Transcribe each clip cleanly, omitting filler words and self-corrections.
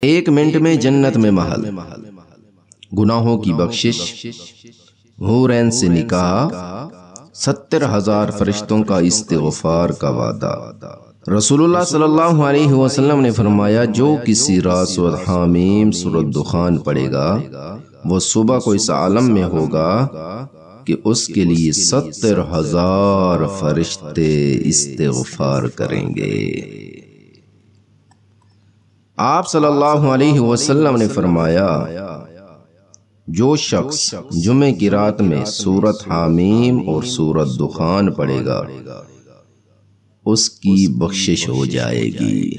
ایک منٹ میں جنت میں محل، گناہوں کی بخشش، حورین سے نکاح، 70,000 فرشتوں کا استغفار کا وعدہ۔ رسول اللہ صلی اللہ علیہ وسلم نے فرمایا، جو کسی رات سورۃ حامیم سورۃ دخان پڑھے گا وہ صبح کو اس عالم میں ہوگا کہ اس کے لیے 70,000 فرشتے استغفار کریں گے۔ آپ صلی اللہ علیہ وسلم نے فرمایا، جو شخص جمعے کی رات میں سورۃ حامیم اور سورۃ دخان پڑھے گا اس کی بخشش ہو جائے گی۔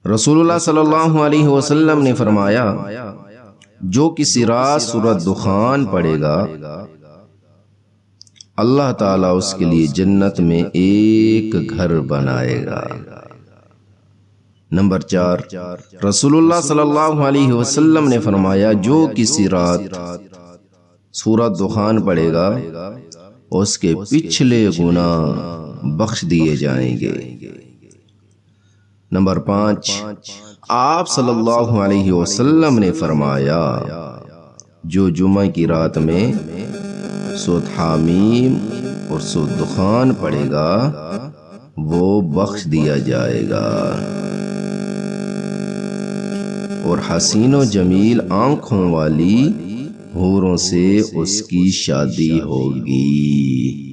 رسول اللہ صلی اللہ علیہ وسلم نے فرمایا، جو کسی رات سورۃ دخان پڑھے گا اللہ تعالیٰ اس کے لیے جنت میں ایک گھر بنائے گا۔ نمبر 4، رسول اللہ صلی اللہ علیہ وسلم نے فرمایا، جو کسی رات سورۃ دخان پڑھے گا اس کے پچھلے گناہ بخش دیے جائیں گے۔ نمبر 5، آپ صلی اللہ علیہ وسلم نے فرمایا، جو جمعہ کی رات میں سورۃ حامیم اور سورۃ دخان پڑھے گا وہ بخش دیا جائے گا اور حسین و جمیل آنکھوں والی حوروں سے اس کی شادی ہوگی۔